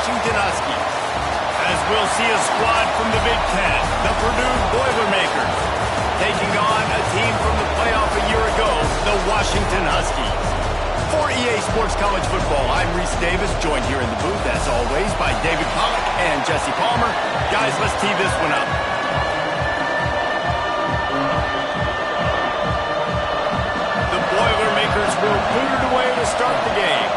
Washington Huskies. As we'll see a squad from the Big Ten, the Purdue Boilermakers, taking on a team from the playoff a year ago, the Washington Huskies. For EA Sports College Football, I'm Reese Davis, joined here in the booth, as always, by David Pollack and Jesse Palmer. Guys, let's tee this one up. The Boilermakers will boot it away to start the game.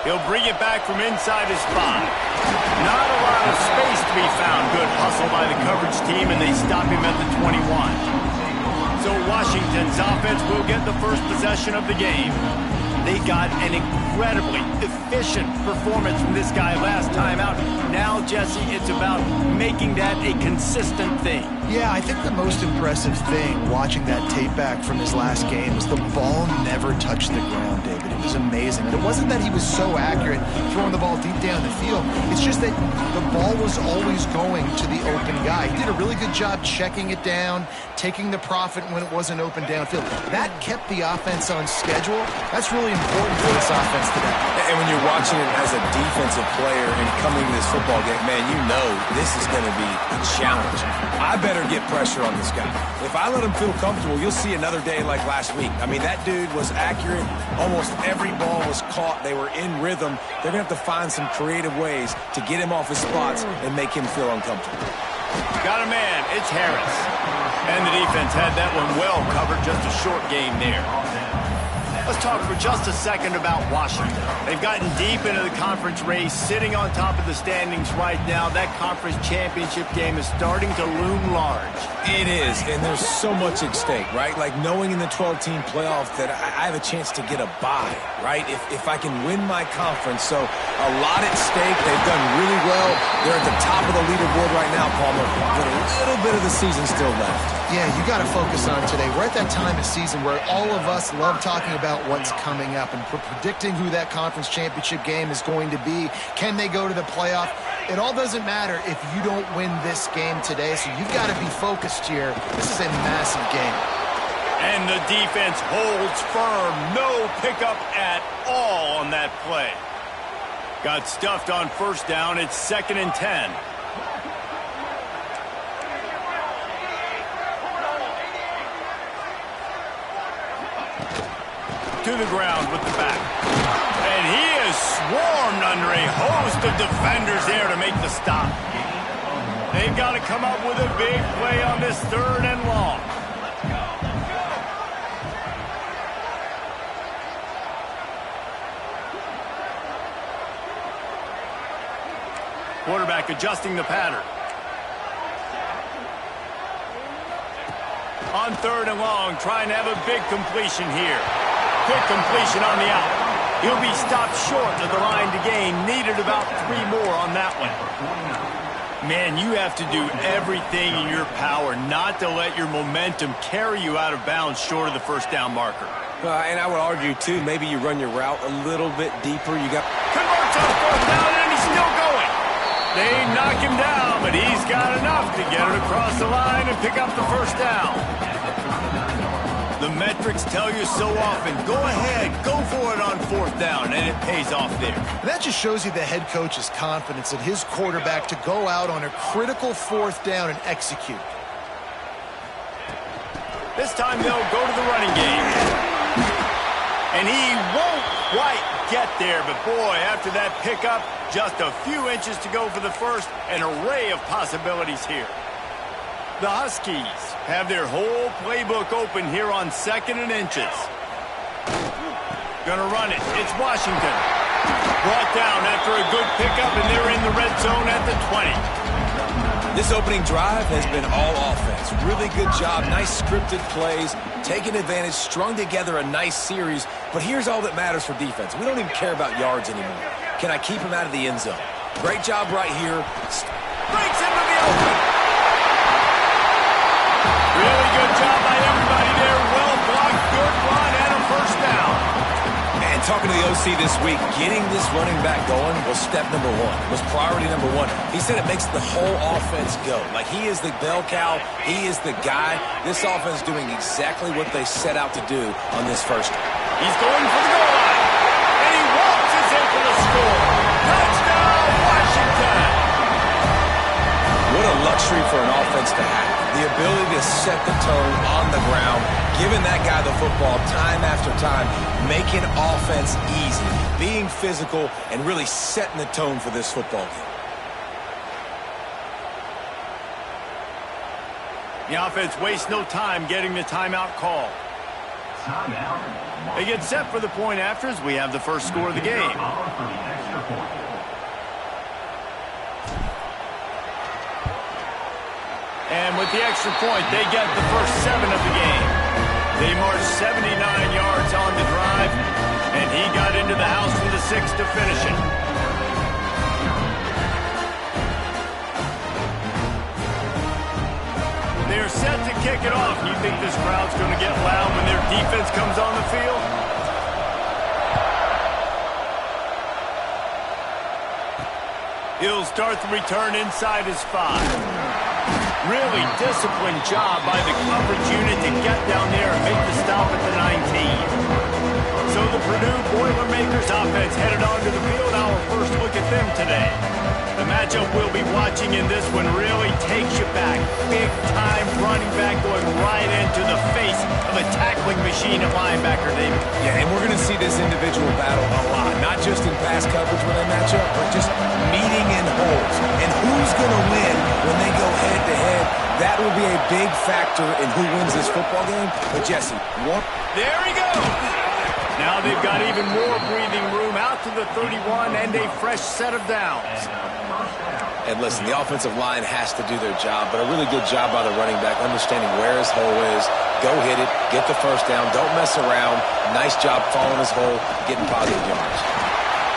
He'll bring it back from inside his 5. Not a lot of space to be found. Good hustle by the coverage team, and they stop him at the 21. So Washington's offense will get the first possession of the game. They got an incredibly efficient performance from this guy last time out. Now, Jesse, it's about making that a consistent thing. Yeah, I think the most impressive thing watching that tape back from his last game is the ball never touched the ground, David. It was amazing. And it wasn't that he was so accurate throwing the ball deep down the field. It's just that the ball was always going to the open guy. He did a really good job checking it down, taking the profit when it wasn't open downfield. That kept the offense on schedule. That's really important for this offense today. And when you're watching it as a defensive player and coming to this football game, man, you know this is going to be a challenge. I better get pressure on this guy. If I let him feel comfortable, you'll see another day like last week. I mean, that dude was accurate. Almost every ball was caught. They were in rhythm. They're going to have to find some creative ways to get him off his spots and make him feel uncomfortable. Got a man. It's Harris. And the defense had that one well covered. Just a short game there. Let's talk for just a second about Washington. They've gotten deep into the conference race, sitting on top of the standings right now. That conference championship game is starting to loom large. It is, and there's so much at stake, right? Like knowing in the 12-team playoff that I have a chance to get a bye, right? If I can win my conference. So a lot at stake. They've done really well. They're at the top of the leaderboard right now, Palmer, but a little bit of the season still left. Yeah, you got to focus on today. We're at that time of season where all of us love talking about what's coming up and predicting who that conference championship game is going to be. Can they go to the playoff? It all doesn't matter if you don't win this game today, so you've got to be focused here. This is a massive game. And the defense holds firm. No pickup at all on that play. Got stuffed on first down. It's 2nd and 10. To the ground with the back. And he is swarmed under a host of defenders there to make the stop. They've got to come up with a big play on this 3rd and long. Quarterback adjusting the pattern. On 3rd and long, trying to have a big completion here. Quick completion on the out. He'll be stopped short of the line to gain. Needed about 3 more on that one. Man, you have to do everything in your power not to let your momentum carry you out of bounds short of the first down marker. And I would argue, too, maybe you run your route a little bit deeper. You got converts on 4th down, and he's still going. They knock him down, but he's got enough to get it across the line and pick up the first down. The metrics tell you so often, go ahead, go for it on 4th down, and it pays off there. And that just shows you the head coach's confidence in his quarterback to go out on a critical 4th down and execute. This time they'll go to the running game. And he won't quite get there, but boy, after that pickup, just a few inches to go for the first, an array of possibilities here. The Huskies have their whole playbook open here on 2nd and inches. Gonna run it. It's Washington. Brought down after a good pickup, and they're in the red zone at the 20. This opening drive has been all offense. Really good job. Nice scripted plays. Taking advantage, strung together a nice series. But here's all that matters for defense. We don't even care about yards anymore. Can I keep him out of the end zone? Great job right here. Breaks into the open. Really good job by everybody there. Well blocked, good run, and a first down. And talking to the OC this week, getting this running back going was step number 1, was priority number 1. He said it makes the whole offense go. Like he is the bell cow, he is the guy. This offense doing exactly what they set out to do on this first one. He's going for the goal line. ability to set the tone on the ground, giving that guy the football time after time, making offense easy, being physical, and really setting the tone for this football game. The offense wastes no time getting the timeout call. They get set for the point after as we have the first score of the game. And with the extra point, they get the first 7 of the game. They marched 79 yards on the drive, and he got into the house for the 6th to finish it. They're set to kick it off. You think this crowd's going to get loud when their defense comes on the field? He'll start the return inside his 5. Really disciplined job by the coverage unit to get down there and make the stop at the 19. So the Purdue Boilermakers offense headed onto the field. Our first look at them today. The matchup we'll be watching in this one really takes you back. Big-time running back going right into the face of a tackling machine at linebacker, David. Yeah, and we're going to see this individual battle a lot. Not just in pass coverage when they match up, but just meeting in holes. And who's going to win when they go head-to-head? That will be a big factor in who wins this football game. But, Jesse, what? There he goes! Now they've got even more breathing room out to the 31 and a fresh set of downs. And listen, the offensive line has to do their job, but a really good job by the running back, understanding where his hole is. Go hit it, get the first down, don't mess around. Nice job following his hole, getting positive yards.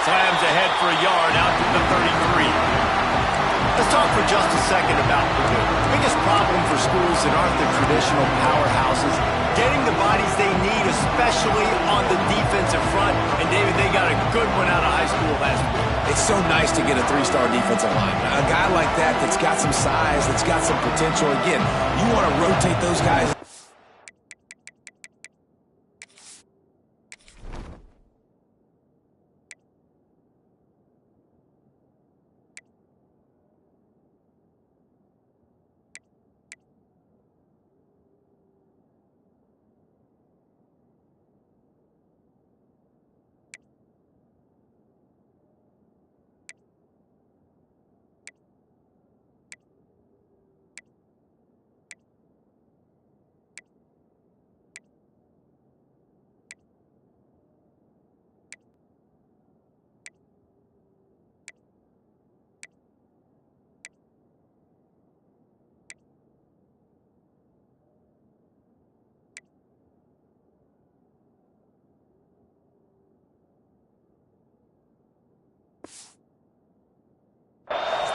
Slams ahead for a yard out to the 33. Let's talk for just a second about Purdue. The biggest problem for schools that aren't the traditional powerhouses, getting the bodies they need, especially on the defensive front. And, David, they got a good one out of high school last week. It's so nice to get a 3-star defensive lineman. A guy like that that's got some size, that's got some potential. Again, you want to rotate those guys.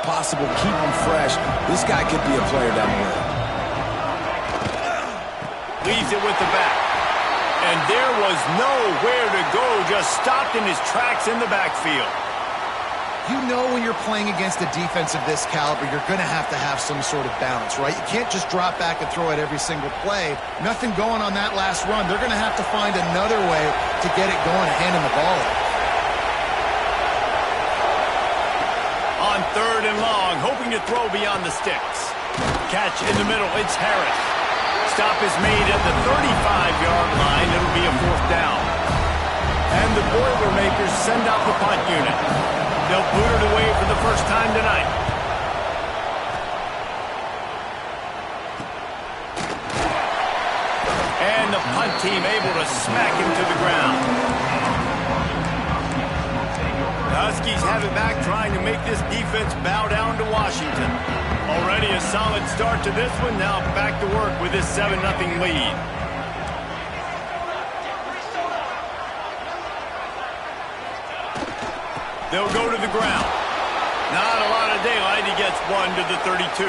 Possible, keep him fresh. This guy could be a player down the road. Leaves it with the back. And there was nowhere to go, just stopped in his tracks in the backfield. You know when you're playing against a defense of this caliber, you're going to have some sort of balance, right? You can't just drop back and throw it every single play. Nothing going on that last run. They're going to have to find another way to get it going and hand him the ball. On 3rd and long, hoping to throw beyond the sticks. Catch in the middle, it's Harris. Stop is made at the 35-yard line. It'll be a 4th down. And the Boilermakers send out the punt unit. They'll boot it away for the first time tonight. And the punt team able to smack him to the ground. The Huskies have it back, trying to make this defense bow down to Washington. Already a solid start to this one. Now back to work with this 7-0 lead. They'll go to the ground. Not a lot of daylight. He gets one to the 32.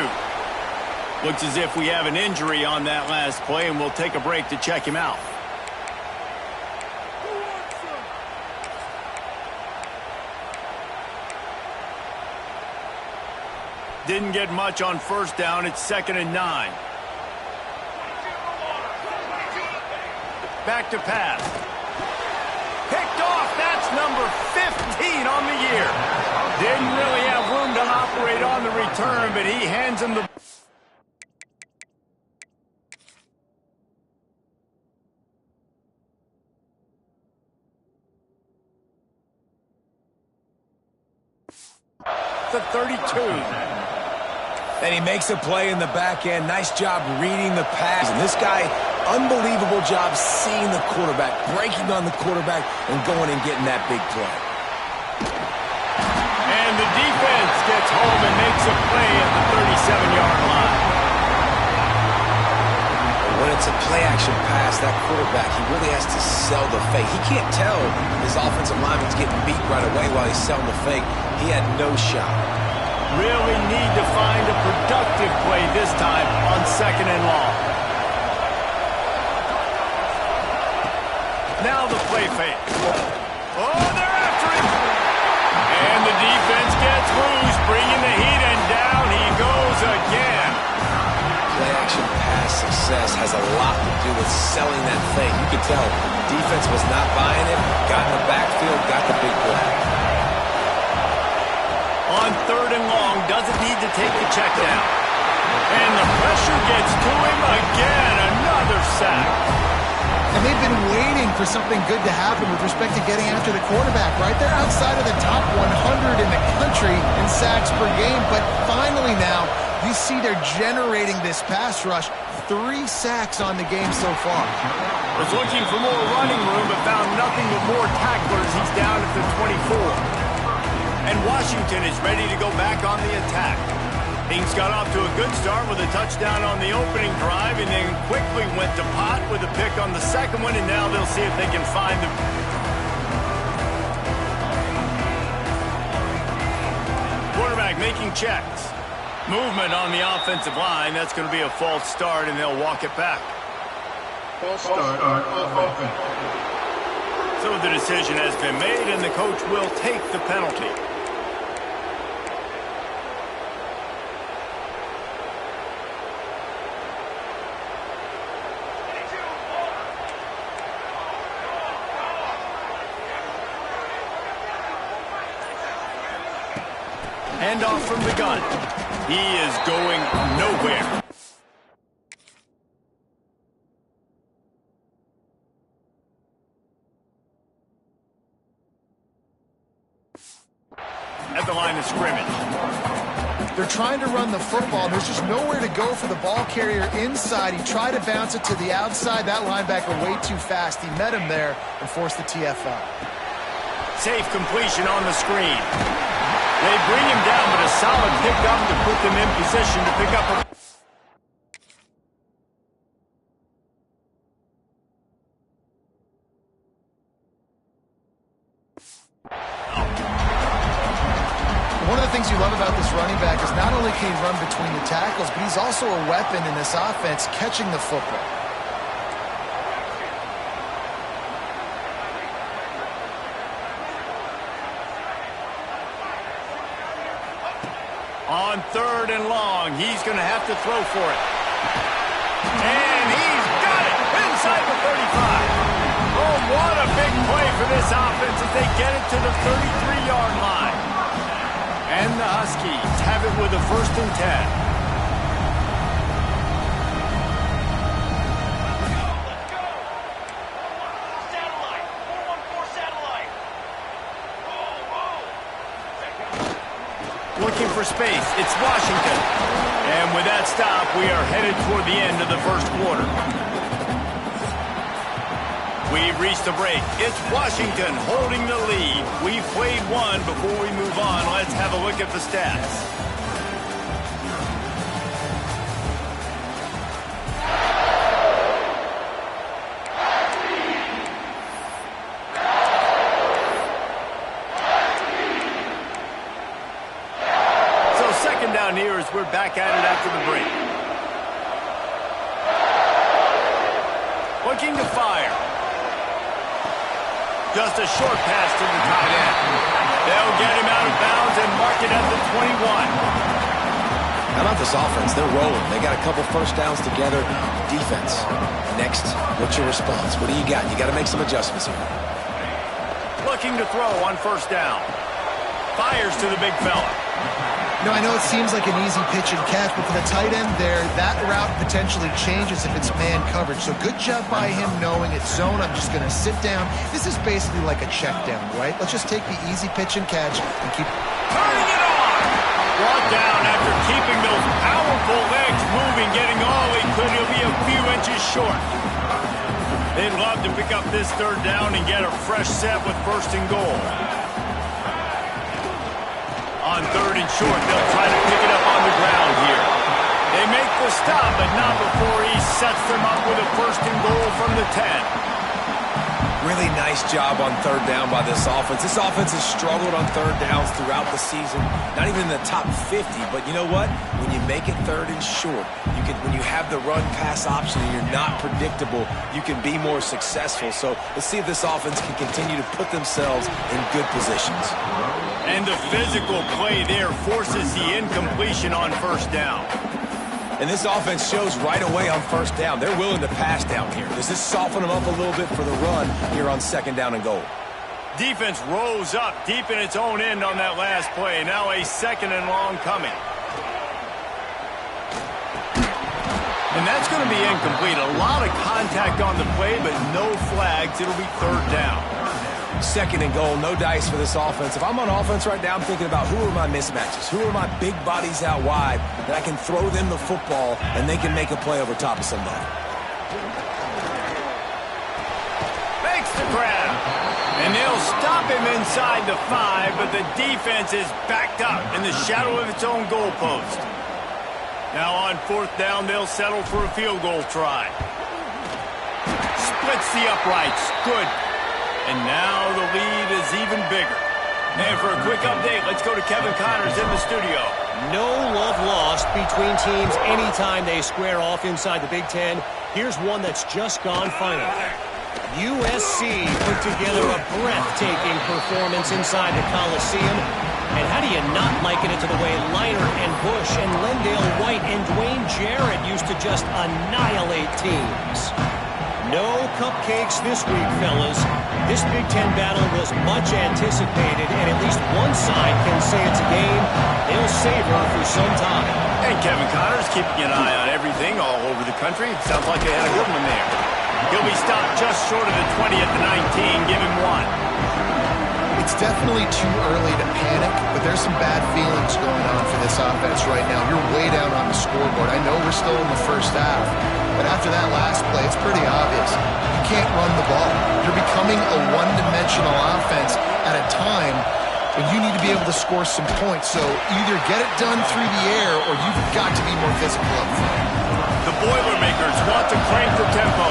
Looks as if we have an injury on that last play, and we'll take a break to check him out. Didn't get much on 1st down. It's 2nd and 9. Back to pass. Picked off. That's number 15 on the year. Didn't really have room to operate on the return, but he hands him the... the 32. And he makes a play in the back end. Nice job reading the pass. And this guy, unbelievable job seeing the quarterback, breaking on the quarterback, and going and getting that big play. And the defense gets home and makes a play at the 37-yard line. When it's a play-action pass, that quarterback, he really has to sell the fake. He can't tell his offensive lineman's getting beat right away while he's selling the fake. He had no shot. Really need to find a productive play this time on 2nd and long. Now the play fake. Oh, they're after him. And the defense gets loose, bringing the heat, and down he goes again. Play-action pass success has a lot to do with selling that fake. You could tell defense was not buying it, got in the backfield, got the big play. On 3rd and long, doesn't need to take the check down. And the pressure gets to him again, another sack. And they've been waiting for something good to happen with respect to getting after the quarterback, right? They're outside of the top 100 in the country in sacks per game, but finally now, you see they're generating this pass rush. 3 sacks on the game so far. Was looking for more running room, but found nothing but more tacklers. He's down at the 24. And Washington is ready to go back on the attack. Things got off to a good start with a touchdown on the opening drive, and then quickly went to pot with a pick on the second one, and now they'll see if they can find the... Quarterback making checks. Movement on the offensive line. That's going to be a false start, and they'll walk it back. False start on offense. So the decision has been made, and the coach will take the penalty. Handoff from the gun. He is going nowhere. At the line of scrimmage. They're trying to run the football. There's just nowhere to go for the ball carrier inside. He tried to bounce it to the outside. That linebacker way too fast. He met him there and forced the TFL. Safe completion on the screen. They bring him down, but a solid pickup to put them in position to pick up a... One of the things you love about this running back is not only can he run between the tackles, but he's also a weapon in this offense catching the football. On 3rd and long, he's going to have to throw for it. And he's got it inside the 35. Oh, what a big play for this offense as they get it to the 33-yard line. And the Huskies have it with a 1st and 10. Looking for space. It's Washington. And with that stop, we are headed toward the end of the 1st quarter. We've reached the break. It's Washington holding the lead. We've played one. Before we move on, let's have a look at the stats. Down here as we're back at it after the break. Looking to fire. Just a short pass to the tight end. They'll get him out of bounds and mark it at the 21. How about this offense? They're rolling. They got a couple first downs together. Defense. Next, what's your response? What do you got? You got to make some adjustments here. Looking to throw on 1st down. Fires to the big fella. No, I know it seems like an easy pitch and catch, but for the tight end there, that route potentially changes if it's man coverage. So good job by him knowing it's zone. I'm just going to sit down. This is basically like a check down, right? Let's just take the easy pitch and catch and keep... Turning it on! moving, getting all he could. He'll be a few inches short. They'd love to pick up this third down and get a fresh set with first and goal. On third and short, they'll try to pick it up on the ground here. They make the stop, but not before he sets them up with a first and goal from the 10. Really nice job on third down by this offense. This offense has struggled on third downs throughout the season. Not even in the top 50, but you know what? When you make it third and short, when you have the run-pass option and you're not predictable, you can be more successful. So let's see if this offense can continue to put themselves in good positions. And the physical play there forces the incompletion on first down. And this offense shows right away on first down. They're willing to pass down here. Does this soften them up a little bit for the run here on second down and goal? Defense rose up deep in its own end on that last play. Now a second and long coming. And that's going to be incomplete. A lot of contact on the play, but no flags. It'll be third down. Second and goal, no dice for this offense. If I'm on offense right now, I'm thinking about who are my mismatches? Who are my big bodies out wide that I can throw them the football and they can make a play over top of somebody? Makes the grab. And they'll stop him inside the 5, but the defense is backed up in the shadow of its own goalpost. Now on fourth down, they'll settle for a field goal try. Splits the uprights. Good. And now the lead is even bigger. And for a quick update, let's go to Kevin Connors in the studio. No love lost between teams anytime they square off inside the Big Ten. Here's one that's just gone final. USC put together a breathtaking performance inside the Coliseum. And how do you not liken it to the way Leiter and Bush and Lendale White and Dwayne Jarrett used to just annihilate teams? No cupcakes this week, fellas. This Big Ten battle was much anticipated, and at least one side can say it's a game they'll savor for some time. And Kevin Connors keeping an eye on everything all over the country. Sounds like they had a good one there. He'll be stopped just short of the 20 at the 19. Give him one. It's definitely too early to panic, but there's some bad feelings going on for this offense right now. You're way down on the scoreboard. I know we're still in the first half, but after that last play, it's pretty obvious. You can't run the ball. You're becoming a one-dimensional offense at a time when you need to be able to score some points. So either get it done through the air or you've got to be more physical up front. The Boilermakers want to crank the tempo.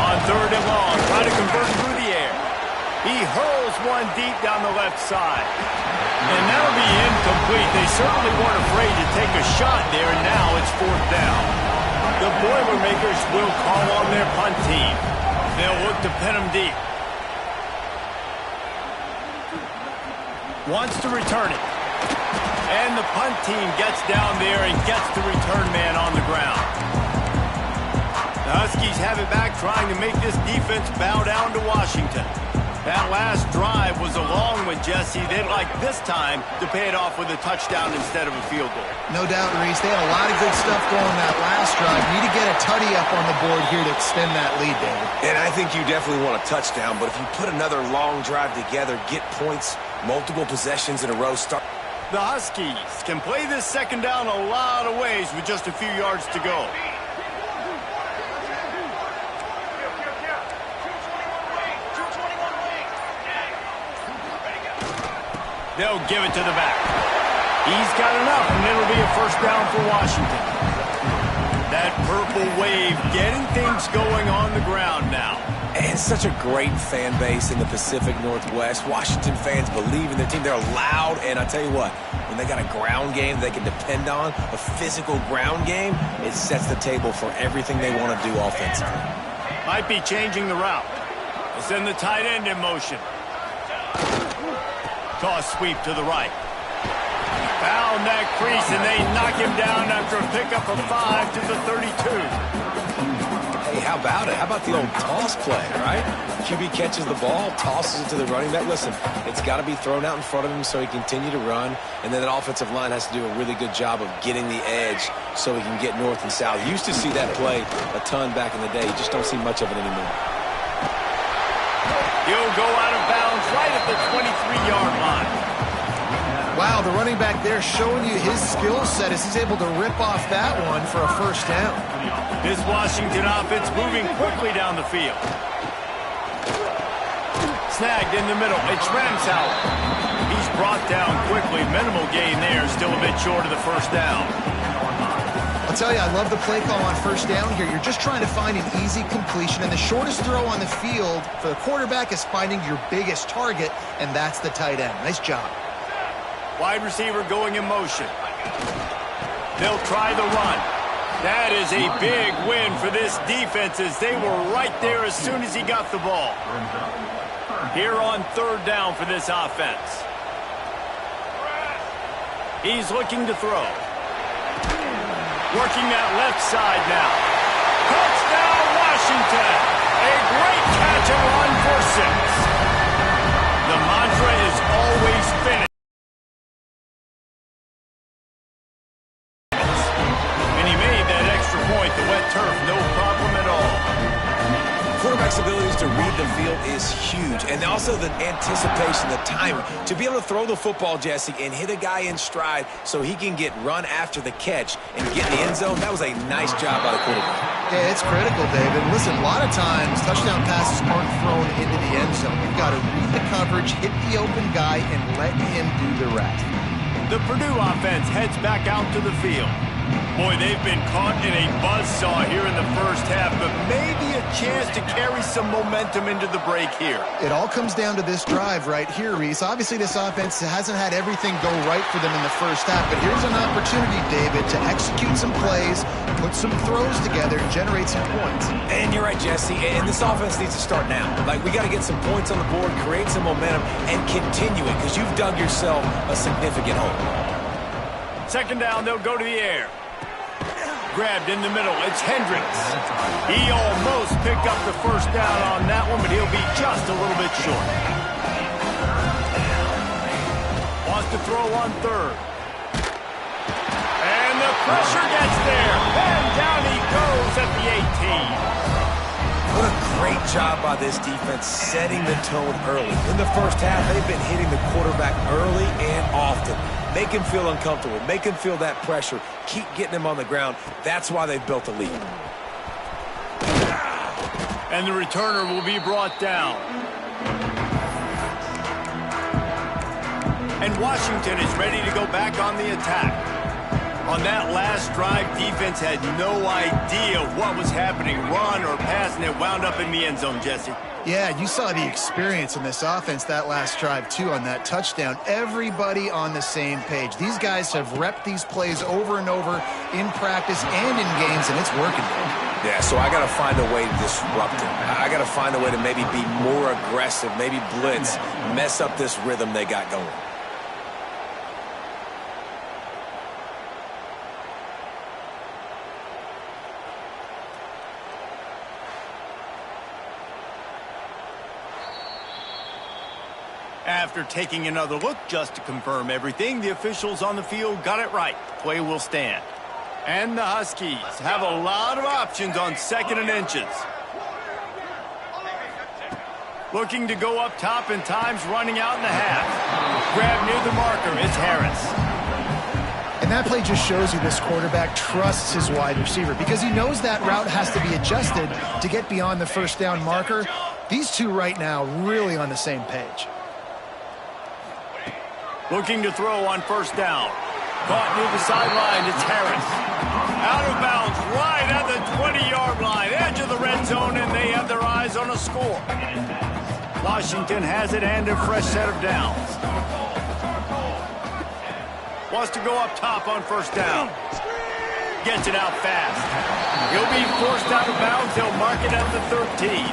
On third and long, try to convert through the air. He hurls one deep down the left side. And that'll be incomplete. They certainly weren't afraid to take a shot there, and now it's fourth down. The Boilermakers will call on their punt team. They'll look to pin them deep. Wants to return it. And the punt team gets down there and gets the return man on the ground. The Huskies have it back, trying to make this defense bow down to Washington. That last drive was a long one, Jesse. They'd like this time to pay it off with a touchdown instead of a field goal. No doubt, Reese. They had a lot of good stuff going that last drive. Need to get a tutty up on the board here to extend that lead, David. And I think you definitely want a touchdown, but if you put another long drive together, get points, multiple possessions in a row, start. The Huskies can play this second down a lot of ways with just a few yards to go. They'll give it to the back. He's got enough, and it'll be a first down for Washington. That purple wave getting things going on the ground now. And such a great fan base in the Pacific Northwest. Washington fans believe in their team. They're loud, and I tell you what, when they got a ground game they can depend on, a physical ground game, it sets the table for everything they want to do offensively. Might be changing the route. They'll send the tight end in motion. Toss sweep to the right. Found that crease, and they knock him down after a pickup of 5 to the 32. Hey, how about it? How about the old toss play, right? QB catches the ball, tosses it to the running back. Listen, it's got to be thrown out in front of him so he can continue to run, and then that offensive line has to do a really good job of getting the edge so he can get north and south. You used to see that play a ton back in the day. You just don't see much of it anymore. He'll go out of bounds right at the 23-yard line. Wow, Wow, the running back there showing you his skill set as he's able to rip off that one for a first down. This Washington offense moving quickly down the field. Snagged in the middle. It's Ramsauer. He's brought down quickly. Minimal gain there. Still a bit short of the first down. I'll tell you, I love the play call on first down here. You're just trying to find an easy completion, and the shortest throw on the field for the quarterback is finding your biggest target, and that's the tight end. Nice job. Wide receiver going in motion. They'll try the run. That is a big win for this defense as they were right there as soon as he got the ball. Here on third down for this offense. He's looking to throw. Working that left side now. Touchdown, Washington. A great catch and run for 6. The mantra is always finish. And he made that extra point, the wet turf, no problem at all. Quarterback's abilities to read the field is huge, and also the anticipation, the timing. To be able to throw the football, Jesse, and hit a guy in stride so he can get run after the catch and get in the end zone, that was a nice job by the quarterback. Yeah, it's critical, David. Listen, a lot of times touchdown passes aren't thrown into the end zone. You've got to read the coverage, hit the open guy, and let him do the rest. The Purdue offense heads back out to the field. Boy, they've been caught in a buzzsaw here in the first half, but maybe a chance to carry some momentum into the break here. It all comes down to this drive right here, Reese. Obviously, this offense hasn't had everything go right for them in the first half, but here's an opportunity, David, to execute some plays, put some throws together, and generate some points. And you're right, Jesse, and this offense needs to start now. Like, we got to get some points on the board, create some momentum, and continue it, because you've dug yourself a significant hole. Second down, they'll go to the air. Grabbed in the middle, it's Hendricks. He almost picked up the first down on that one, but he'll be just a little bit short. Wants to throw on third. And the pressure gets there. And down he goes at the 18. What a great job by this defense setting the tone early. In the first half, they've been hitting the quarterback early and often. Make him feel uncomfortable. Make him feel that pressure. Keep getting him on the ground. That's why they've built a lead. And the returner will be brought down. And Washington is ready to go back on the attack. On that last drive, defense had no idea what was happening, run or pass, and it wound up in the end zone, Jesse. Yeah, you saw the experience in this offense that last drive, too, on that touchdown. Everybody on the same page. These guys have repped these plays over and over in practice and in games, and it's working. Yeah, so I got to find a way to disrupt it. I got to find a way to maybe be more aggressive, maybe blitz, mess up this rhythm they got going. After taking another look just to confirm everything, the officials on the field got it right. Play will stand. And the Huskies have a lot of options on 2nd and inches. Looking to go up top, and time's running out in the half. Grab near the marker, it's Harris. And that play just shows you this quarterback trusts his wide receiver because he knows that route has to be adjusted to get beyond the first down marker. These two right now really on the same page. Looking to throw on first down. Caught near the sideline, it's Harris. Out of bounds, right at the 20-yard line, edge of the red zone, and they have their eyes on a score. Washington has it and a fresh set of downs. Wants to go up top on first down. Gets it out fast. He'll be forced out of bounds. They'll mark it at the 13.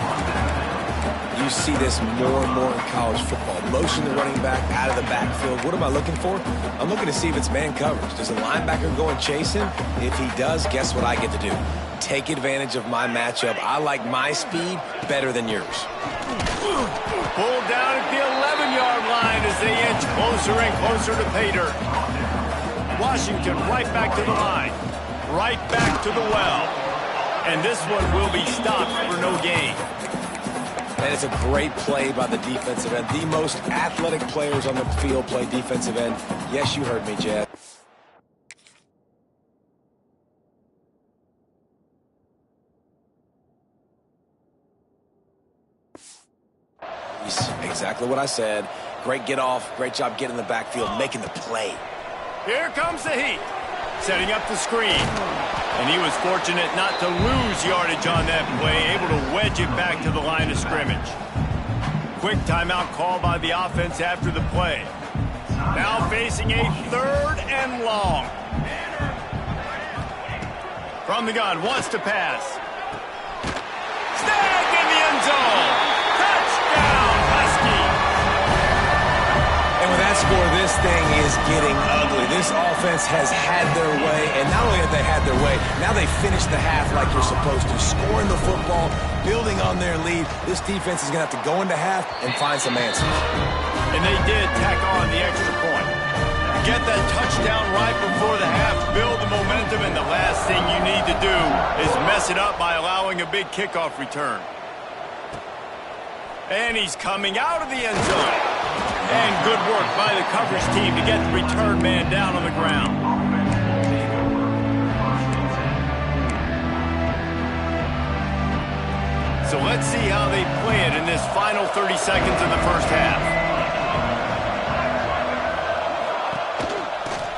You see this more and more in college football. Motion the running back out of the backfield. What am I looking for? I'm looking to see if it's man coverage. Does the linebacker go and chase him? If he does, guess what I get to do? Take advantage of my matchup. I like my speed better than yours. Pulled down at the 11-yard line as they inch closer and closer to pay dirt. Washington right back to the line. Right back to the well. And this one will be stopped for no gain. And it's a great play by the defensive end. The most athletic players on the field play defensive end. Yes, you heard me, Jed. Exactly what I said. Great get off. Great job getting in the backfield, making the play. Here comes the heat. Setting up the screen. And he was fortunate not to lose yardage on that play, able to wedge it back to the line of scrimmage. Quick timeout call by the offense after the play. Now facing a 3rd and long. From the gun, wants to pass. Snagged in the end zone. Touchdown, Husky. And with that score, this thing is getting ugly. This offense has had their way, and not only have they had their way, now they finished the half like you're supposed to, scoring the football, building on their lead. This defense is going to have to go into half and find some answers. And they did tack on the extra point. Get that touchdown right before the half, build the momentum, and the last thing you need to do is mess it up by allowing a big kickoff return. And he's coming out of the end zone. And good work by the coverage team to get the return man down on the ground. So let's see how they play it in this final 30 seconds of the first half.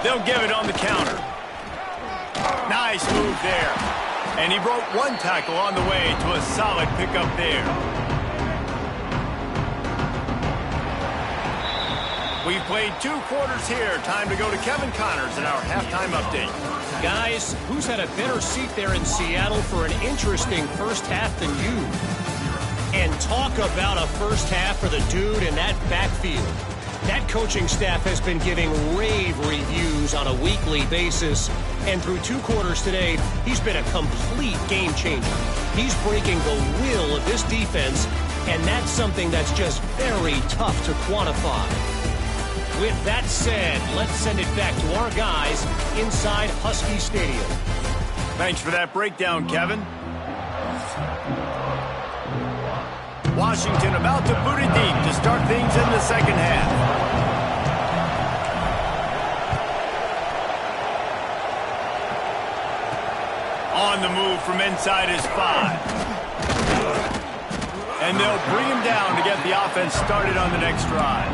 They'll give it on the counter. Nice move there. And he broke one tackle on the way to a solid pickup there. We've played 2 quarters here. Time to go to Kevin Connors in our halftime update. Guys, who's had a better seat there in Seattle for an interesting first half than you? And talk about a first half for the dude in that backfield. That coaching staff has been giving rave reviews on a weekly basis. And through 2 quarters today, he's been a complete game changer. He's breaking the will of this defense, and that's something that's just very tough to quantify. With that said, let's send it back to our guys inside Husky Stadium. Thanks for that breakdown, Kevin. Washington about to boot it deep to start things in the second half. On the move from inside his 5. And they'll bring him down to get the offense started on the next drive.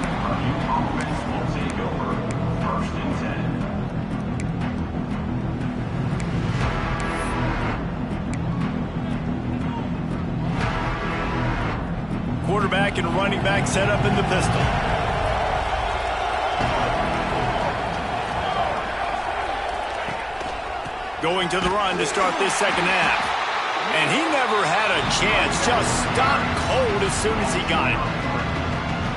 Quarterback and running back set up in the pistol. Going to the run to start this second half. And he never had a chance. Just stopped cold as soon as he got it.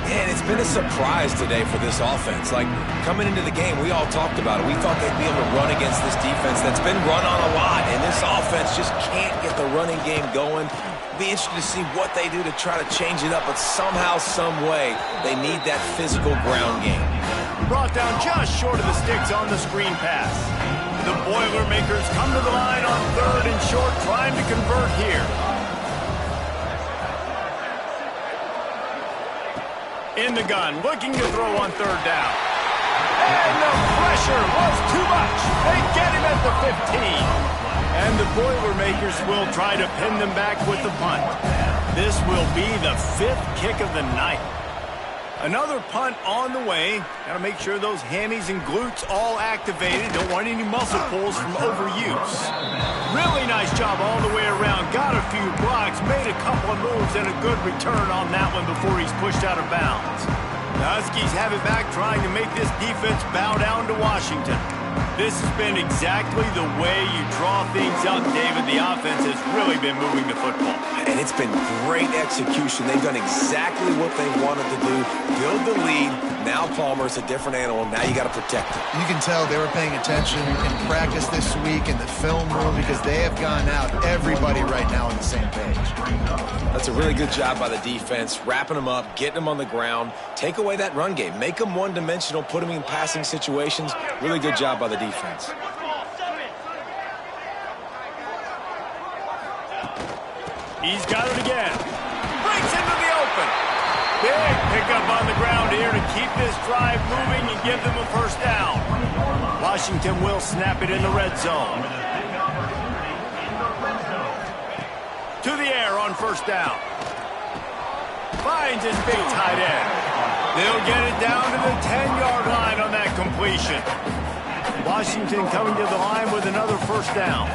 And it's been a surprise today for this offense. Like, coming into the game, we all talked about it. We thought they'd be able to run against this defense that's been run on a lot. And this offense just can't get the running game going. Be interested to see what they do to try to change it up, but somehow, some way, they need that physical ground game. Brought down just short of the sticks on the screen pass. The Boilermakers come to the line on 3rd and short, trying to convert here. In the gun, looking to throw on 3rd down. And the pressure was too much. They get him at the 15. And the Boilermakers will try to pin them back with the punt. This will be the 5th kick of the night. Another punt on the way. Got to make sure those hammies and glutes all activated. Don't want any muscle pulls from overuse. Really nice job all the way around. Got a few blocks, made a couple of moves, and a good return on that one before he's pushed out of bounds. The Huskies have it back, trying to make this defense bow down to Washington. This has been exactly the way you draw things up, David. The offense has really been moving the football. And it's been great execution. They've done exactly what they wanted to do. Build the lead. Now Palmer's a different animal. Now you got to protect it. You can tell they were paying attention in practice this week in the film room because they have gone out, everybody right now on the same page. That's a really good job by the defense, wrapping them up, getting them on the ground, take away that run game, make them one-dimensional, put them in passing situations. Really good job by the defense. He's got it again. Breaks into the pick up on the ground here to keep this drive moving and give them a first down. Washington will snap it in the red zone. To the air on first down. Finds his big tight end. They'll get it down to the 10-yard line on that completion. Washington coming to the line with another first down.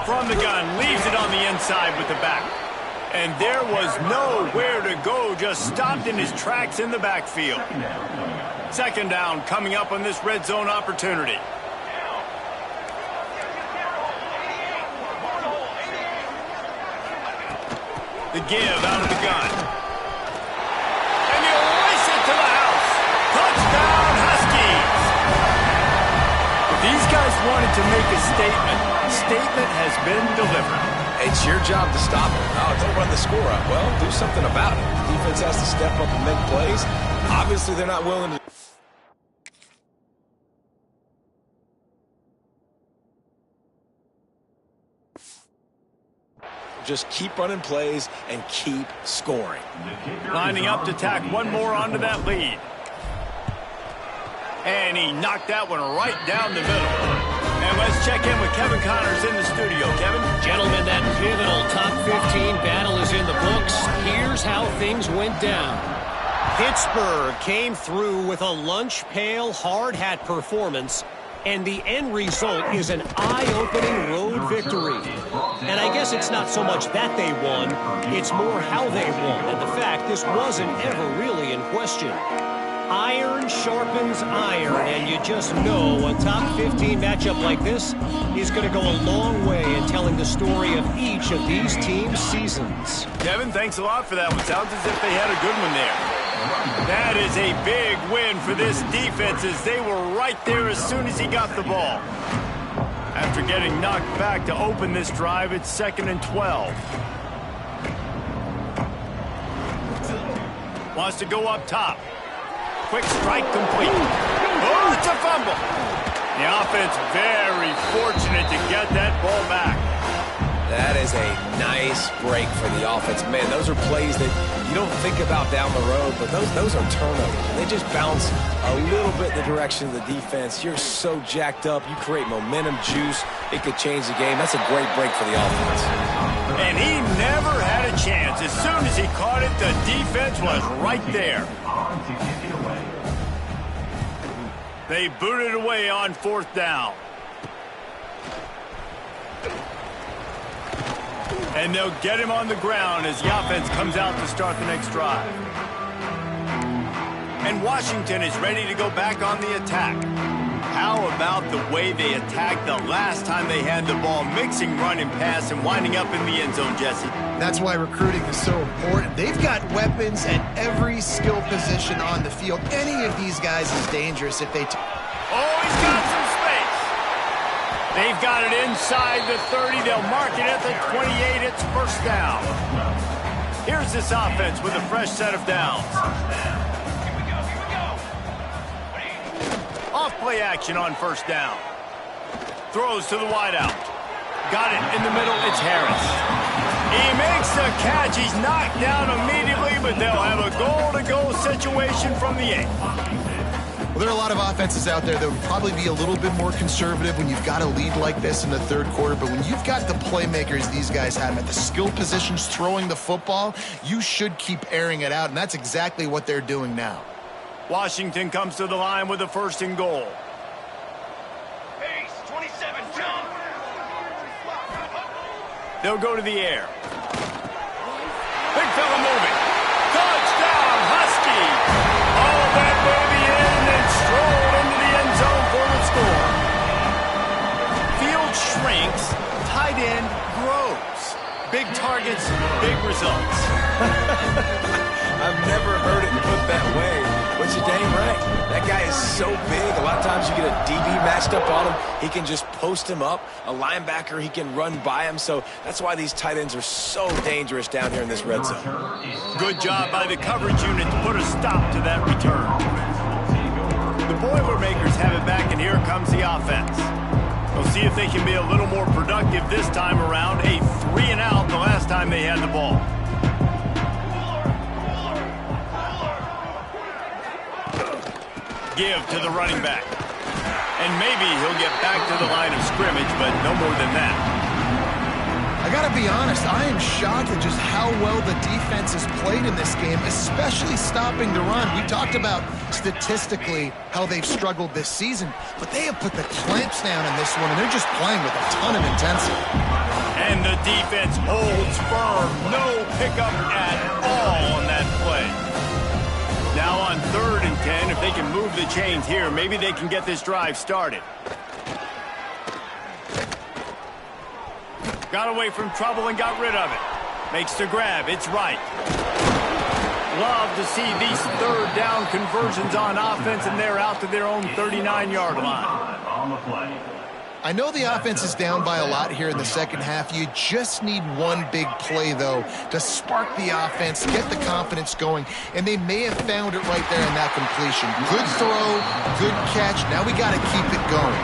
From the gun, leaves it on the inside with the back. And there was nowhere to go, just stopped in his tracks in the backfield. Second down coming up on this red zone opportunity. The give out of the gun. And he'll race it to the house. Touchdown, Huskies. These guys wanted to make a statement. Statement has been delivered. It's your job to stop it. Oh, don't run the score up. Well, do something about it. Defense has to step up and make plays. Obviously, they're not willing to. Just keep running plays and keep scoring. Lining up to tack one more onto that lead. And he knocked that one right down the middle. And let's check in with Kevin Connors in the studio. Kevin? Gentlemen, that pivotal top 15 battle is in the books. Here's how things went down. Pittsburgh came through with a lunch pail hard hat performance. And the end result is an eye-opening road victory. And I guess it's not so much that they won, it's more how they won. And the fact this wasn't ever really in question. Iron sharpens iron, and you just know a top 15 matchup like this is going to go a long way in telling the story of each of these teams' seasons. Kevin, thanks a lot for that one. Sounds as if they had a good one there. That is a big win for this defense as they were right there as soon as he got the ball. After getting knocked back to open this drive, it's 2nd and 12. Wants to go up top. Quick strike complete. Oh, it's a fumble. The offense very fortunate to get that ball back. That is a nice break for the offense. Man, those are plays that you don't think about down the road, but those are turnovers. They just bounce a little bit in the direction of the defense. You're so jacked up. You create momentum, juice. It could change the game. That's a great break for the offense. And he never had a chance. As soon as he caught it, the defense was right there. They booted away on 4th down. And they'll get him on the ground as the offense comes out to start the next drive. And Washington is ready to go back on the attack. How about the way they attacked the last time they had the ball, mixing run and pass and winding up in the end zone, Jesse? That's why recruiting is so important. They've got weapons at every skill position on the field. Any of these guys is dangerous if they... Oh, he's got some space. They've got it inside the 30. They'll mark it at the 28. It's first down. Here's this offense with a fresh set of downs. Off-play action on first down. Throws to the wideout. Got it in the middle. It's Harris. He makes the catch. He's knocked down immediately, but they'll have a goal-to-go situation from the 8. Well, there are a lot of offenses out there that would probably be a little bit more conservative when you've got a lead like this in the third quarter. But when you've got the playmakers these guys have at the skill positions throwing the football, you should keep airing it out, and that's exactly what they're doing now. Washington comes to the line with a 1st and goal. Pace, 27, jump. They'll go to the air. Big fella moving. Touchdown, Huskies. All that baby in and strolled into the end zone for the score. Field shrinks, tight end grows. Big targets, big results. I've never heard it put that way. But you're dang right. That guy is so big. A lot of times you get a DB matched up on him. He can just post him up. A linebacker, he can run by him. So that's why these tight ends are so dangerous down here in this red zone. Good job by the coverage unit to put a stop to that return. The Boilermakers have it back, and here comes the offense. We'll see if they can be a little more productive this time around. A 3-and-out the last time they had the ball. give to the running back. And maybe he'll get back to the line of scrimmage, but no more than that. I gotta be honest, I am shocked at just how well the defense has played in this game, especially stopping the run. We talked about statistically how they've struggled this season, but they have put the clamps down in this one, and they're just playing with a ton of intensity. And the defense holds firm. No pickup at all on that play. Now on 3rd and 10, if they can move the chains here, maybe they can get this drive started. Got away from trouble and got rid of it. Makes the grab. It's right. Love to see these 3rd down conversions on offense, and they're out to their own 39-yard line. I know the offense is down by a lot here in the second half. You just need one big play, though, to spark the offense, get the confidence going, and they may have found it right there in that completion. Good throw, good catch. Now we got to keep it going.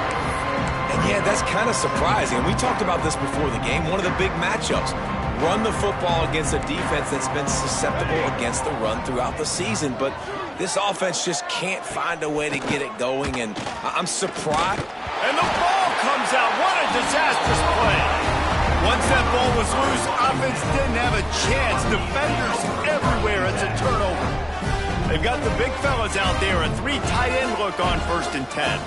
And yeah, that's kind of surprising. And we talked about this before the game. One of the big matchups. Run the football against a defense that's been susceptible against the run throughout the season. But this offense just can't find a way to get it going. And I'm surprised. And the ball comes out. What a disastrous play. Once that ball was loose, offense didn't have a chance. Defenders everywhere. It's a turnover. They've got the big fellas out there. A 3 tight end look on 1st and 10.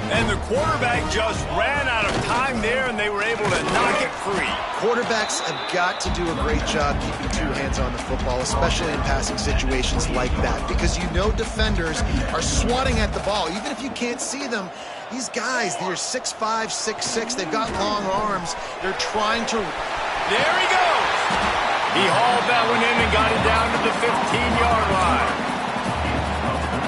And the quarterback just ran out of time there, and they were able to knock it free. Quarterbacks have got to do a great job keeping 2 hands on the football, especially in passing situations like that, because you know defenders are swatting at the ball. Even if you can't see them, these guys, they're 6'5", 6'6", they've got long arms. They're trying to... There he goes! He hauled that one in and got it down to the 15-yard line.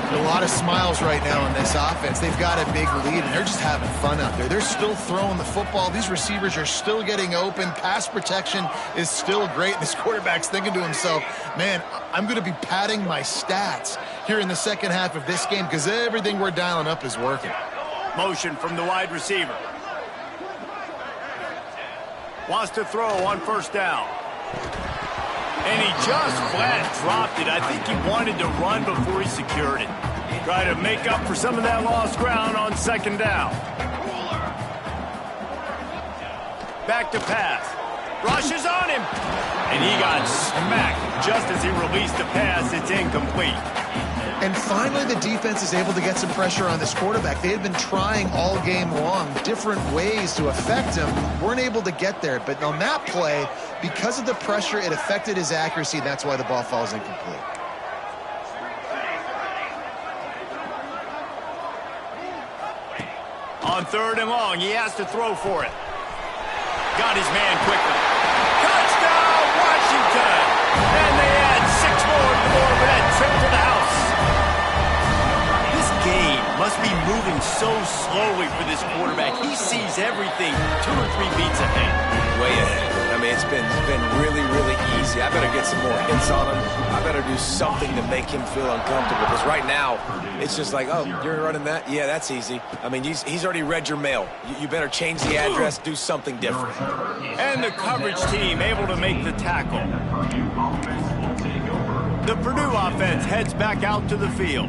A lot of smiles right now on this offense. They've got a big lead, and they're just having fun out there. They're still throwing the football. These receivers are still getting open. Pass protection is still great. This quarterback's thinking to himself, man, I'm going to be padding my stats here in the second half of this game because everything we're dialing up is working. Motion from the wide receiver. Wants to throw on 1st down. And he just flat dropped it. I think he wanted to run before he secured it. Try to make up for some of that lost ground on 2nd down. Back to pass. Rushes on him. And he got smacked just as he released the pass. It's incomplete. And finally, the defense is able to get some pressure on this quarterback. They had been trying all game long different ways to affect him. Weren't able to get there. But on that play, because of the pressure, it affected his accuracy. That's why the ball falls incomplete. On 3rd and long, he has to throw for it. Got his man quickly. Touchdown, Washington! And they add 6 more to the board with that trip to the house. This game must be moving so slowly for this quarterback. He sees everything 2 or 3 beats ahead. Way ahead. I mean, it's been really, really easy. I better get some more hits on him. I better do something to make him feel uncomfortable. Because right now, it's just like, oh, you're running that? Yeah, that's easy. I mean, he's already read your mail. You better change the address, do something different. And the coverage team able to make the tackle. The Purdue offense heads back out to the field.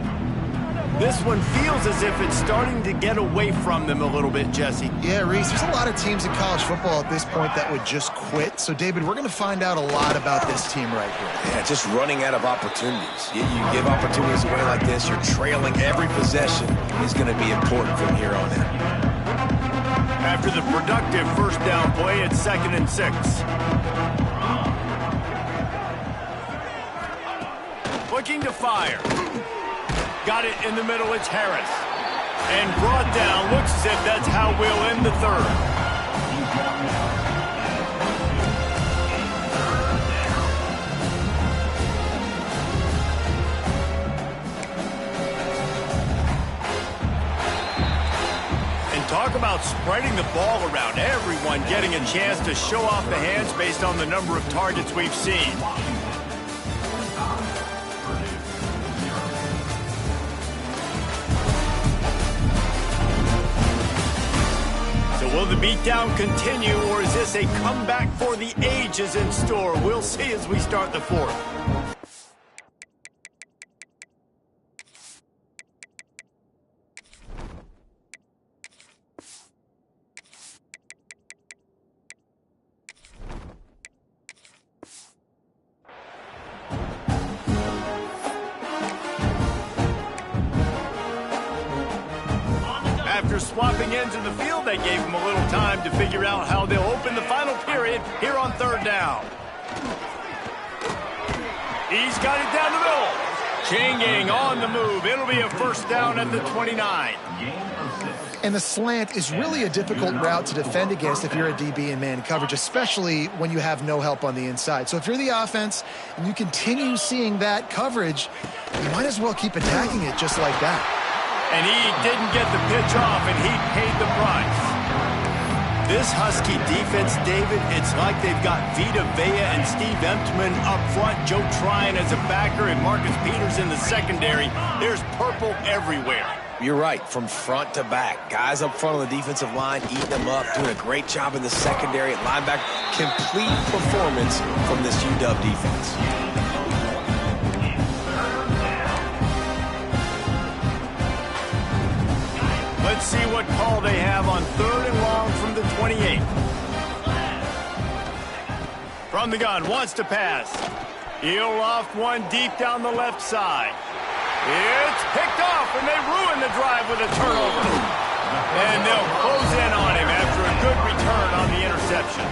This one feels as if it's starting to get away from them a little bit, Jesse. Yeah, Reese, there's a lot of teams in college football at this point that would just quit. So, David, we're going to find out a lot about this team right here. Yeah, just running out of opportunities. You give opportunities away like this, you're trailing. Every possession is going to be important from here on in. After the productive 1st down play, it's 2nd and 6. Looking to fire. Got it in the middle, it's Harris. And brought down, looks as if that's how we'll end the 3rd. And talk about spreading the ball around. Everyone getting a chance to show off the hands based on the number of targets we've seen. Will the beatdown continue, or is this a comeback for the ages in store? We'll see as we start the 4th. After swapping ends in the field, that gave them a little time to figure out how they'll open the final period here on third down. He's got it down the middle. Changing on the move. It'll be a first down at the 29. And the slant is really a difficult route to defend against if you're a DB in man coverage, especially when you have no help on the inside. So if you're the offense and you continue seeing that coverage, you might as well keep attacking it just like that. And he didn't get the pitch off, and he paid the price. This Husky defense, David, it's like they've got Vita Vea and Steve Emtman up front, Joe Tryon as a backer, and Marcus Peters in the secondary. There's purple everywhere. You're right, from front to back. Guys up front on the defensive line eating them up, doing a great job in the secondary at linebacker. Complete performance from this UW defense. Let's see what call they have on third and long from the 28. From the gun, wants to pass. He'll loft one deep down the left side. It's picked off, and they ruin the drive with a turnover. And they'll close in on him after a good return on the interception.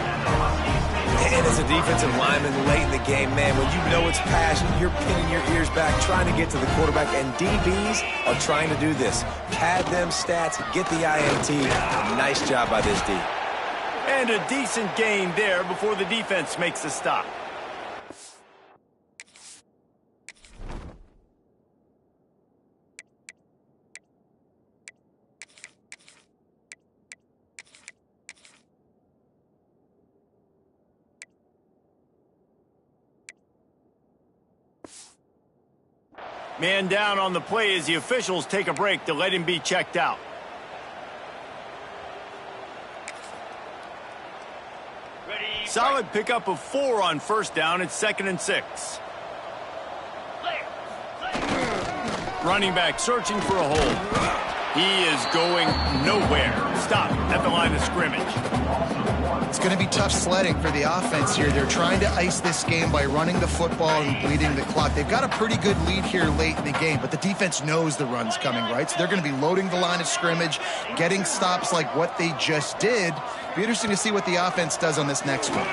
And as a defensive lineman late in the game, man, when you know it's passion, you're pinning your ears back, trying to get to the quarterback, and DBs are trying to do this. Pad them stats, get the INT. Nice job by this D. And a decent gain there before the defense makes the stop. Man down on the play as the officials take a break to let him be checked out. Ready. Solid pickup of 4 on first down. It's 2nd and 6. Running back searching for a hole. He is going nowhere. Stop at the line of scrimmage. It's going to be tough sledding for the offense here. They're trying to ice this game by running the football and bleeding the clock. They've got a pretty good lead here late in the game, but the defense knows the run's coming, right? So they're going to be loading the line of scrimmage, getting stops like what they just did. Be interesting to see what the offense does on this next one.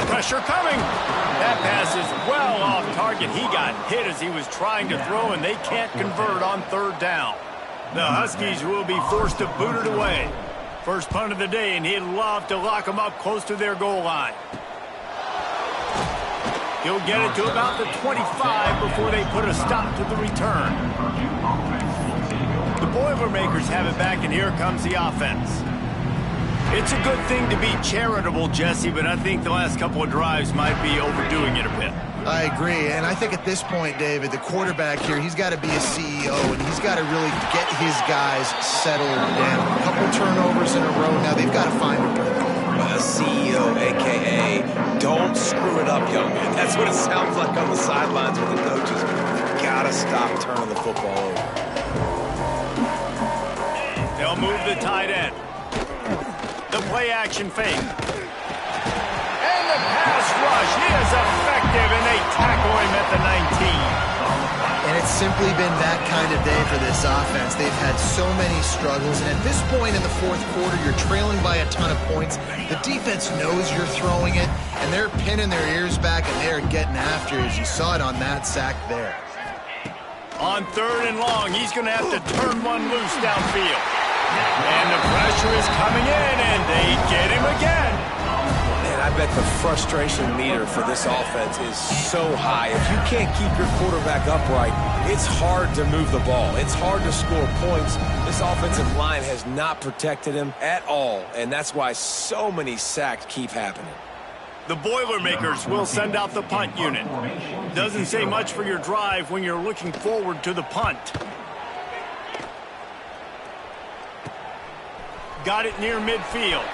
Pressure coming. That pass is well off target. He got hit as he was trying to throw, and they can't convert on third down. The Huskies will be forced to boot it away. First punt of the day, and he'd love to lock them up close to their goal line. He'll get it to about the 25 before they put a stop to the return. The Boilermakers have it back, and here comes the offense. It's a good thing to be charitable, Jesse, but I think the last couple of drives might be overdoing it a bit. I agree, and I think at this point, David, the quarterback here, he's got to be a CEO, and he's got to really get his guys settled down. A couple turnovers in a row now. They've got to find a rhythm. A CEO, a.k.a. don't screw it up, young man. That's what it sounds like on the sidelines with the coaches. Gotta stop turning the football over. They'll move the tight end. The play-action fake. And the pass rush. He is effective, and they tackle him at the 19. And it's simply been that kind of day for this offense. They've had so many struggles, and at this point in the fourth quarter, you're trailing by a ton of points. The defense knows you're throwing it, and they're pinning their ears back, and they're getting after it, as you saw it on that sack there. On third and long, he's going to have to turn one loose downfield. And the pressure is coming in, and they get him again. Man, I bet the frustration meter for this offense is so high. If you can't keep your quarterback upright, it's hard to move the ball. It's hard to score points. This offensive line has not protected him at all, and that's why so many sacks keep happening. The Boilermakers will send out the punt unit. Doesn't say much for your drive when you're looking forward to the punt. Got it near midfield.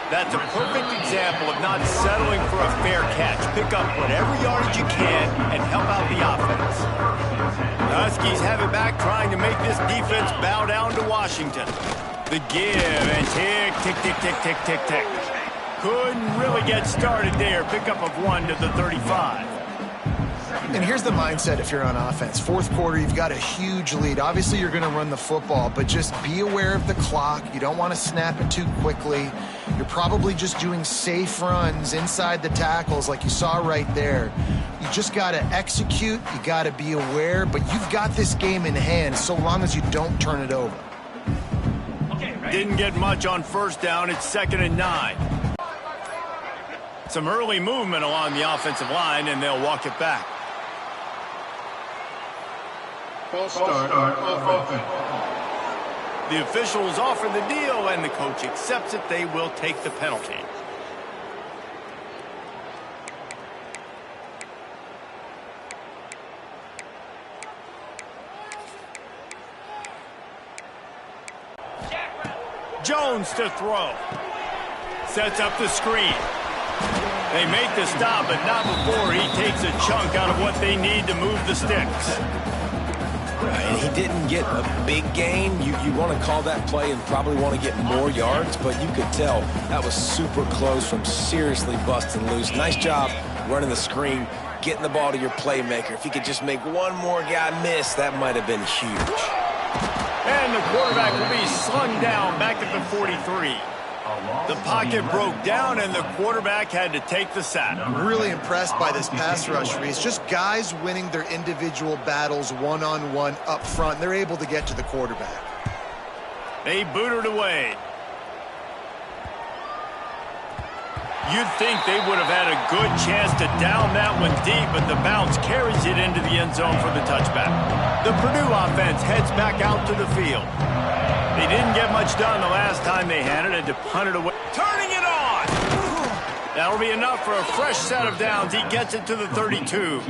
That's a perfect example of not settling for a fair catch. Pick up whatever yardage you can and help out the offense. The Huskies have it back, trying to make this defense bow down to Washington. The give and tick, tick, tick, tick, tick, tick, tick. Couldn't really get started there. Pickup of 1 to the 35. And here's the mindset if you're on offense. Fourth quarter, you've got a huge lead. Obviously, you're going to run the football, but just be aware of the clock. You don't want to snap it too quickly. You're probably just doing safe runs inside the tackles like you saw right there. You just got to execute. You got to be aware, but you've got this game in hand so long as you don't turn it over. Didn't get much on first down. It's 2nd and 9. Some early movement along the offensive line, and they'll walk it back. False start on offense. The officials offer the deal, and the coach accepts it. They will take the penalty. Jones to throw. Sets up the screen. They make the stop, but not before he takes a chunk out of what they need to move the sticks. And he didn't get a big gain. You want to call that play and probably want to get more yards, but you could tell that was super close from seriously busting loose. Nice job running the screen, getting the ball to your playmaker. If he could just make one more guy miss, that might have been huge. And the quarterback will be slung down back at the 43. The pocket broke down, and the quarterback had to take the sack. I'm really impressed by this pass rush, Reese. Just guys winning their individual battles one-on-one up front. They're able to get to the quarterback. They boot it away. You'd think they would have had a good chance to down that one deep, but the bounce carries it into the end zone for the touchback. The Purdue offense heads back out to the field. They didn't get much done the last time they had it, and to punt it away. Turning it on! That'll be enough for a fresh set of downs. He gets it to the 32.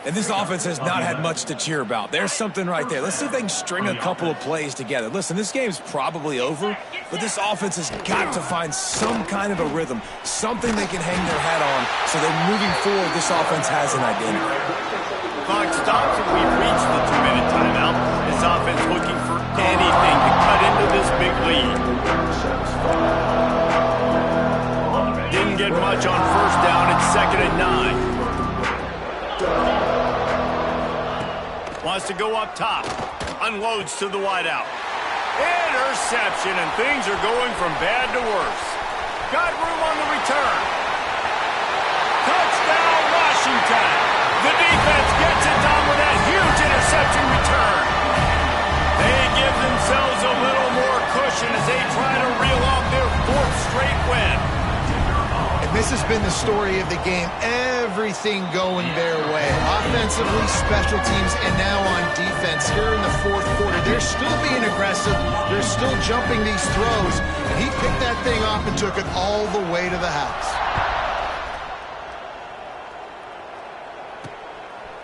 And this offense has not had much to cheer about. There's something right there. Let's see if they can string a couple of plays together. Listen, this game's probably over, but this offense has got to find some kind of a rhythm, something they can hang their hat on, so that moving forward, this offense has an identity. Clock stops, and we've reached the 2-minute timeout. This offense looking for anything to cut into this big lead. Didn't get much on first down. It's 2nd and 9. Wants to go up top. Unloads to the wideout. Interception, and things are going from bad to worse. Got room on the return. Touchdown, Washington. The defense gets it done with that huge interception return. They give themselves a little more cushion as they try to reel off their 4th straight win. And this has been the story of the game. Everything going their way. Offensively, special teams, and now on defense here in the 4th quarter. They're still being aggressive. They're still jumping these throws. And he picked that thing off and took it all the way to the house.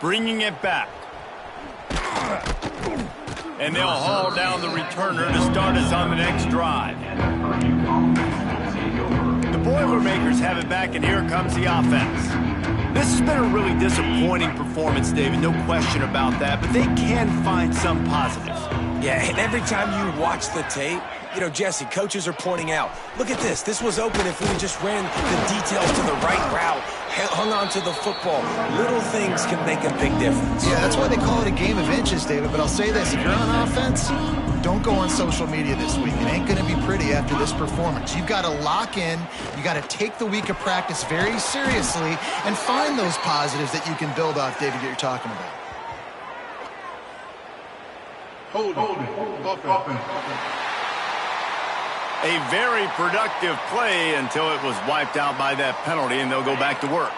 Bringing it back. And they'll haul down the returner to start us on the next drive. The Boilermakers have it back, and here comes the offense. This has been a really disappointing performance, David, no question about that, but they can find some positives. Yeah, and every time you watch the tape, you know, Jesse, coaches are pointing out, look at this. This was open if we just ran the details to the right route, hung on to the football. Little things can make a big difference. Yeah, that's why they call it a game of inches, David. But I'll say this, if you're on offense, don't go on social media this week. It ain't going to be pretty after this performance. You've got to lock in. You got to take the week of practice very seriously and find those positives that you can build off, David, that you're talking about. Hold it. Offense. A very productive play until it was wiped out by that penalty, and they'll go back to work.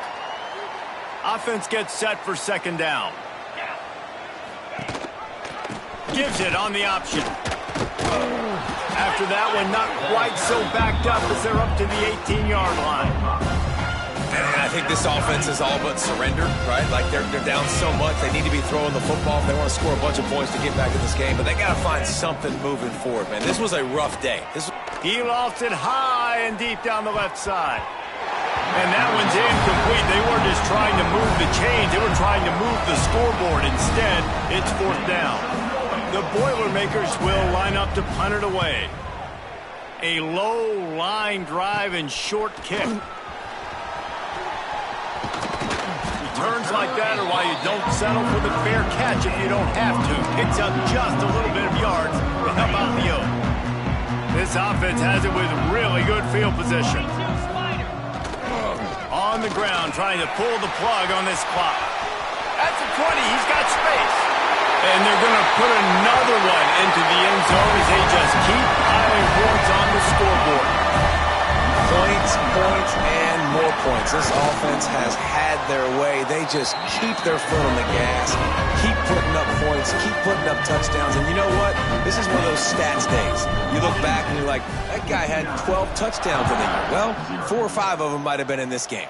Offense gets set for 2nd down. Gives it on the option. After that one, not quite so backed up as they're up to the 18-yard line. And I think this offense is all but surrendered, right? Like they're down so much, they need to be throwing the football if they want to score a bunch of points to get back in this game. But they got to find something moving forward, man. This was a rough day. He lost it high and deep down the left side. And that one's incomplete. They weren't just trying to move the chains. They were trying to move the scoreboard. Instead, it's 4th down. The Boilermakers will line up to punt it away. A low line drive and short kick. returns like that are why you don't settle for the fair catch if you don't have to. Picks up just a little bit of yards to help out the Oaks. This offense has it with really good field position. On the ground, trying to pull the plug on this clock. At the 20, he's got space. And they're going to put another one into the end zone as they just keep piling points on the scoreboard. Points, points, and more points. This offense has had their way. They just keep their foot on the gas, keep putting up points, keep putting up touchdowns. And you know what? This is one of those stats days. You look back and you're like, that guy had 12 touchdowns in the year. Well, 4 or 5 of them might have been in this game.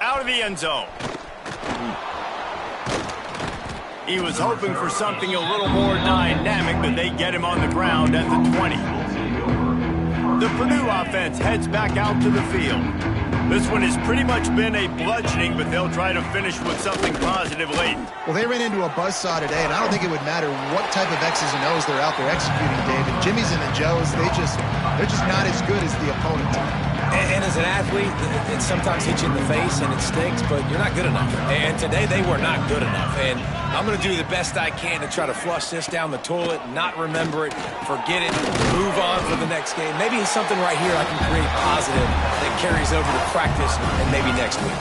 Out of the end zone. He was hoping for something a little more dynamic, but they get him on the ground at the 20. The Purdue offense heads back out to the field. This one has pretty much been a bludgeoning, but they'll try to finish with something positive late. Well, they ran into a buzzsaw today, and I don't think it would matter what type of X's and O's they're out there executing, David. Jimmy's and the Joes, they're just not as good as the opponent. And as an athlete, it sometimes hits you in the face and it stinks, but you're not good enough. And today they were not good enough. And I'm going to do the best I can to try to flush this down the toilet, not remember it, forget it, move on for the next game. Maybe it's something right here I can create positive that carries over to practice and maybe next week.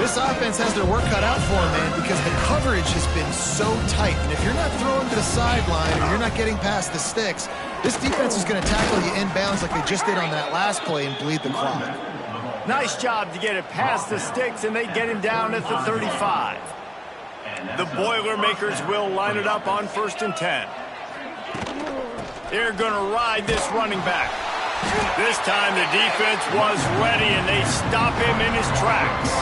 This offense has their work cut out for them, man, because the coverage has been so tight. And if you're not throwing to the sideline or you're not getting past the sticks, this defense is going to tackle you inbounds like they just did on that last play and bleed the clock. Nice job to get it past the sticks, and they get him down at the 35. The Boilermakers will line it up on 1st and 10. They're going to ride this running back. This time the defense was ready, and they stop him in his tracks.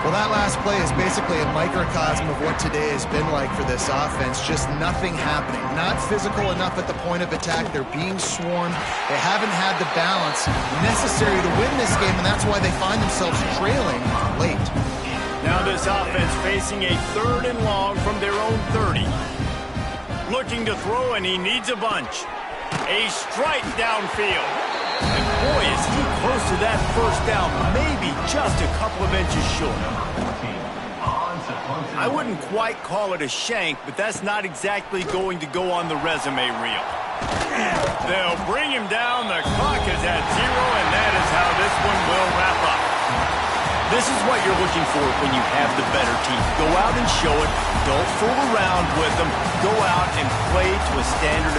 Well, that last play is basically a microcosm of what today has been like for this offense. Just nothing happening. Not physical enough at the point of attack. They're being swarmed. They haven't had the balance necessary to win this game, and that's why they find themselves trailing late. Now this offense facing a 3rd and long from their own 30. Looking to throw, and he needs a bunch. A strike downfield. And boy, is he close to that first down, maybe just a couple of inches short. I wouldn't quite call it a shank, but that's not exactly going to go on the resume reel. They'll bring him down. The clock is at 0, and that is how this one will wrap up. This is what you're looking for when you have the better team. Go out and show it. Don't fool around with them. Go out and play to a standard of